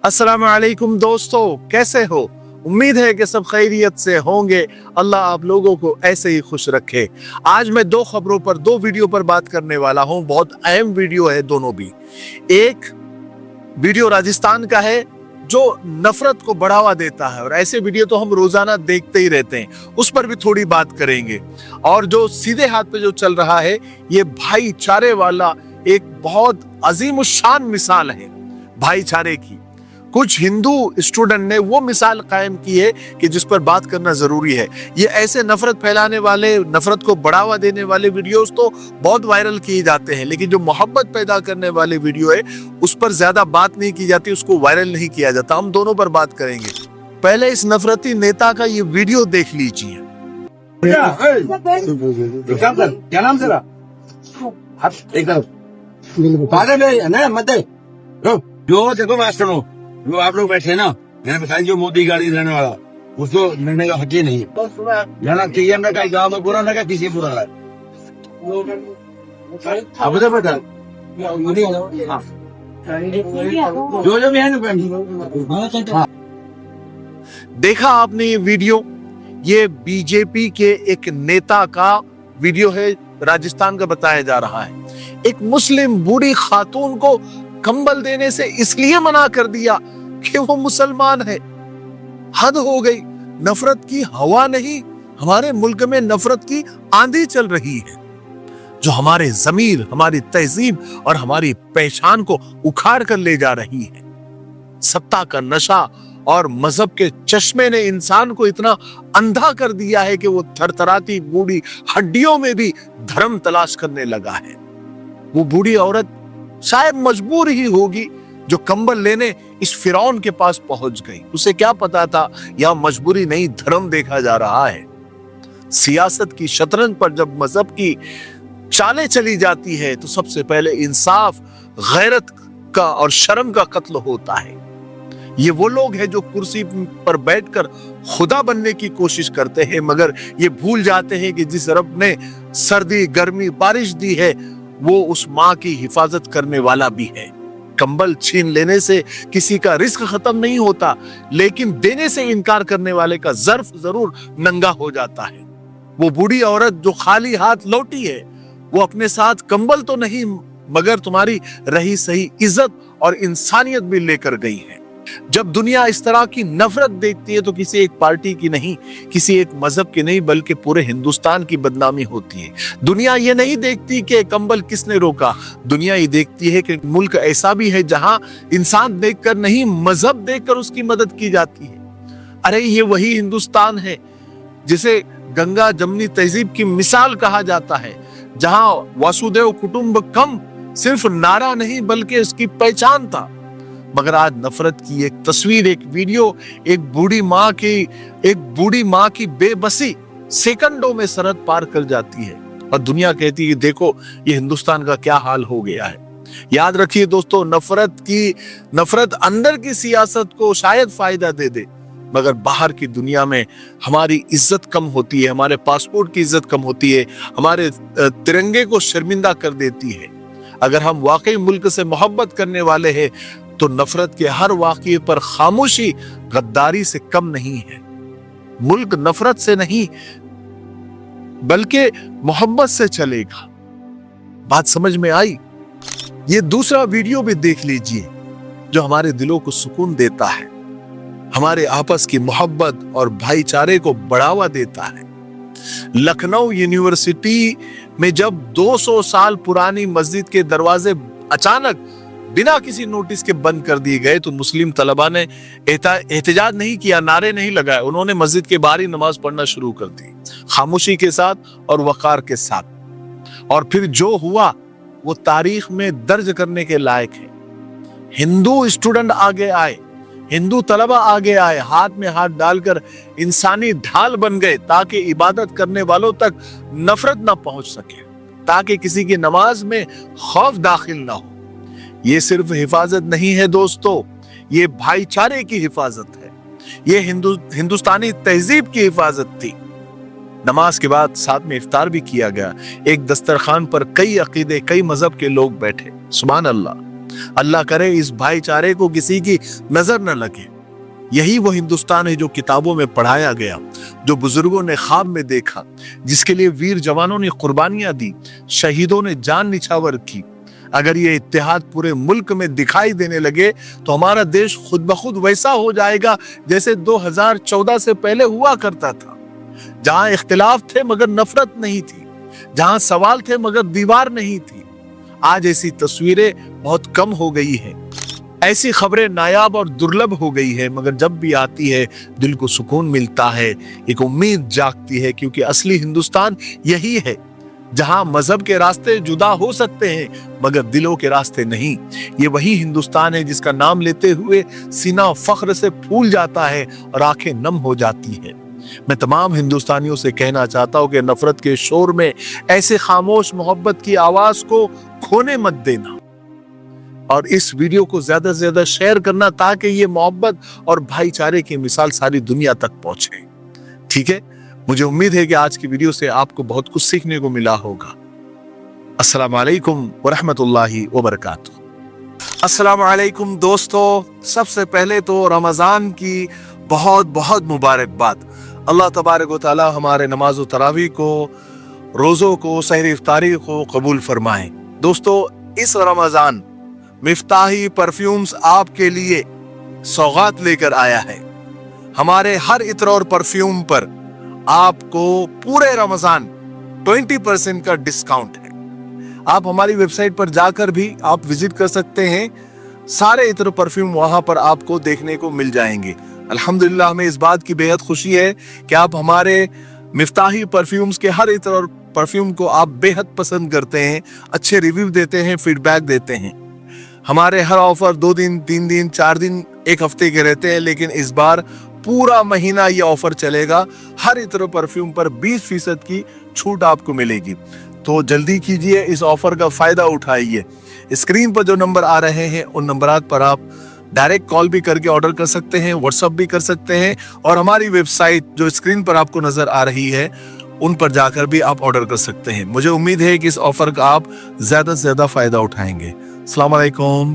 अस्सलामु अलैकुम दोस्तों, कैसे हो? उम्मीद है कि सब खैरियत से होंगे। अल्लाह आप लोगों को ऐसे ही खुश रखे। आज मैं दो खबरों पर, दो वीडियो पर बात करने वाला हूं। बहुत अहम वीडियो है दोनों भी। एक वीडियो राजस्थान का है जो नफरत को बढ़ावा देता है, और ऐसे वीडियो तो हम रोजाना देखते ही रहते हैं, उस पर भी थोड़ी बात करेंगे। और जो सीधे हाथ पे जो चल रहा है, ये भाईचारे वाला एक बहुत अजीम शान मिसाल है भाईचारे की। कुछ हिंदू स्टूडेंट ने वो मिसाल कायम की है कि जिस पर बात करना जरूरी है। ये ऐसे नफरत फैलाने वाले, नफरत को बढ़ावा देने वाले वीडियोस तो बहुत वायरल किए जाते हैं, लेकिन जो मोहब्बत पैदा करने वाले वीडियो है उस पर ज्यादा बात नहीं की जाती, उसको वायरल नहीं किया जाता। हम दोनों पर बात करेंगे। पहले इस नफरती नेता का ये वीडियो देख लीजिए। क्या नाम तेरा? जो देखो मैं सुनो, जो आप लोग बैठे ना, मैंने बताया जो मोदी गाड़ी रहने वाला, उसको लड़ने का हक ही नहीं जाना चाहिए। ना कहीं गाँव में बुरा लगा, किसी बुरा लगा। अब तो बता जो जो भी है ना। देखा आपने ये वीडियो? ये बीजेपी के एक नेता का वीडियो है, राजस्थान का बताया जा रहा है। एक मुस्लिम बूढ़ी खातून को कंबल देने से इसलिए मना कर दिया कि वो मुसलमान है। हद हो गई। नफरत की हवा नहीं, हमारे मुल्क में नफरत की आंधी चल रही है, जो हमारे ज़मीर, हमारी तहजीब और हमारी पहचान को उखाड़ कर ले जा रही है। सत्ता का नशा और मजहब के चश्मे ने इंसान को इतना अंधा कर दिया है कि वो थरथराती बूढ़ी हड्डियों में भी धर्म तलाश करने लगा है। वो बूढ़ी औरत शायद मजबूर ही होगी जो कंबल लेने इस फिरौन के पास पहुंच गई। उसे क्या पता था यह मजबूरी नहीं, धर्म देखा जा रहा है। सियासत की शतरंज पर जब मजहब की चालें चली जाती है तो सबसे पहले इंसाफ, गैरत का और शर्म का कत्ल होता है। ये वो लोग हैं जो कुर्सी पर बैठकर खुदा बनने की कोशिश करते हैं, मगर ये भूल जाते हैं कि जिस रब ने सर्दी, गर्मी, बारिश दी है वो उस माँ की हिफाजत करने वाला भी है। कंबल छीन लेने से किसी का रिस्क खत्म नहीं होता, लेकिन देने से इनकार करने वाले का ज़र्फ जरूर नंगा हो जाता है। वो बूढ़ी औरत जो खाली हाथ लौटी है, वो अपने साथ कंबल तो नहीं मगर तुम्हारी रही सही इज्जत और इंसानियत भी लेकर गई है। जब दुनिया इस तरह की नफरत देखती है तो किसी एक पार्टी की नहीं, किसी एक मजहब की नहीं, बल्कि पूरे हिंदुस्तान की बदनामी होती है। दुनिया ये नहीं देखती कि कंबल किसने रोका, दुनिया ये देखती है कि मुल्क ऐसा भी है जहां इंसान देखकर नहीं, मजहब देखकर उसकी मदद की जाती है। अरे ये वही हिंदुस्तान है जिसे गंगा जमनी तहजीब की मिसाल कहा जाता है, जहां वासुदेव कुटुंबकम सिर्फ नारा नहीं बल्कि उसकी पहचान था। मगर आज नफरत की एक तस्वीर, एक वीडियो, एक बूढ़ी माँ की बेबसी सेकंडों में सरहद पार कर जाती है, और दुनिया कहती है देखो ये हिंदुस्तान का क्या हाल हो गया है। याद रखिए दोस्तों, नफरत अंदर की सियासत को शायद फायदा दे दे, मगर बाहर की दुनिया में हमारी इज्जत कम होती है, हमारे पासपोर्ट की इज्जत कम होती है, हमारे तिरंगे को शर्मिंदा कर देती है। अगर हम वाकई मुल्क से मोहब्बत करने वाले हैं तो नफरत के हर वाक़ये पर खामोशी गद्दारी से कम नहीं है। मुल्क नफरत से नहीं बल्कि मोहब्बत से चलेगा। बात समझ में आई? ये दूसरा वीडियो भी देख लीजिए जो हमारे दिलों को सुकून देता है, हमारे आपस की मोहब्बत और भाईचारे को बढ़ावा देता है। लखनऊ यूनिवर्सिटी में जब 200 साल पुरानी मस्जिद के दरवाजे अचानक बिना किसी नोटिस के बंद कर दिए गए तो मुस्लिम तलबा ने एहतजाज नहीं किया, नारे नहीं लगाए। उन्होंने मस्जिद के बाहर ही नमाज पढ़ना शुरू कर दी, खामोशी के साथ और वकार के साथ। और फिर जो हुआ वो तारीख में दर्ज करने के लायक है। हिंदू स्टूडेंट आगे आए, हिंदू तलबा आगे आए, हाथ में हाथ डालकर इंसानी ढाल बन गए ताकि इबादत करने वालों तक नफरत ना पहुंच सके, ताकि किसी की नमाज में खौफ दाखिल ना हो। ये सिर्फ हिफाजत नहीं है दोस्तों, ये भाईचारे की हिफाजत है, ये हिंदुस्तानी तहजीब की हिफाजत थी। नमाज के बाद साथ में इफ्तार भी किया गया। एक दस्तरखान पर कई अकीदे, कई मजहब के लोग बैठे। सुभान अल्लाह। अल्लाह करे इस भाईचारे को किसी की नजर न लगे। यही वो हिंदुस्तान है जो किताबों में पढ़ाया गया, जो बुजुर्गों ने ख्वाब में देखा, जिसके लिए वीर जवानों ने कुर्बानियां दी, शहीदों ने जान निछावर की। अगर ये इत्तेहाद पूरे मुल्क में दिखाई देने लगे तो हमारा देश खुद ब खुद वैसा हो जाएगा जैसे 2014 से पहले हुआ करता था, जहां इख्तिलाफ थे मगर नफरत नहीं थी, जहां सवाल थे मगर दीवार नहीं थी। आज ऐसी तस्वीरें बहुत कम हो गई हैं, ऐसी खबरें नायाब और दुर्लभ हो गई है, मगर जब भी आती है दिल को सुकून मिलता है, एक उम्मीद जागती है, क्योंकि असली हिंदुस्तान यही है जहां मजहब के रास्ते जुदा हो सकते हैं मगर दिलों के रास्ते नहीं। ये वही हिंदुस्तान है जिसका नाम लेते हुए सीना फख्र से फूल जाता है और आंखें नम हो जाती है। मैं तमाम हिंदुस्तानियों से कहना चाहता हूं कि नफरत के शोर में ऐसे खामोश मोहब्बत की आवाज को खोने मत देना और इस वीडियो को ज्यादा से ज्यादा शेयर करना ताकि ये मोहब्बत और भाईचारे की मिसाल सारी दुनिया तक पहुंचे। ठीक है, मुझे उम्मीद है कि आज की वीडियो से आपको बहुत कुछ सीखने को मिला होगा। अस्सलाम वालेकुम व रहमतुल्लाहि व बरकातुहू। अस्सलाम वालेकुम दोस्तों, सबसे पहले तो रमजान की बहुत बहुत मुबारकबाद। अल्लाह तबारक व तआला हमारे नमाज व तरावी को, रोजों को, सहर इफ्तारी को कबूल फरमाए। दोस्तों, इस रमजान मिफ्ताही परफ्यूम्स आपके लिए सौगात लेकर आया है। हमारे हर इत्र और परफ्यूम पर आपको पूरे रमजान 20% का डिस्काउंट है। आप हमारी वेबसाइट पर जाकर भी आप विजिट कर सकते हैं, सारे इत्र परफ्यूम वहां पर आपको देखने को मिल जाएंगे। अल्हम्दुलिल्लाह, हमें इस बात की बेहद खुशी है कि आप हमारे मिफ्ताही परफ्यूम्स के हर इत्र और परफ्यूम को आप बेहद पसंद करते हैं, अच्छे रिव्यू देते हैं, फीडबैक देते हैं। हमारे हर ऑफर 2 दिन, 3 दिन, 4 दिन, 1 हफ्ते के रहते हैं, लेकिन इस बार पूरा महीना ये ऑफर चलेगा। हर इत्र परफ्यूम पर 20% की छूट आपको मिलेगी, तो जल्दी कीजिए, इस ऑफर का फायदा उठाइए। स्क्रीन पर जो नंबर आ रहे हैं उन नंबरात पर आप डायरेक्ट कॉल भी करके ऑर्डर कर सकते हैं, व्हाट्सएप भी कर सकते हैं, और हमारी वेबसाइट जो स्क्रीन पर आपको नजर आ रही है उन पर जाकर भी आप ऑर्डर कर सकते हैं। मुझे उम्मीद है कि इस ऑफर का आप ज्यादा से ज्यादा फायदा उठाएंगे। अस्सलाम वालेकुम।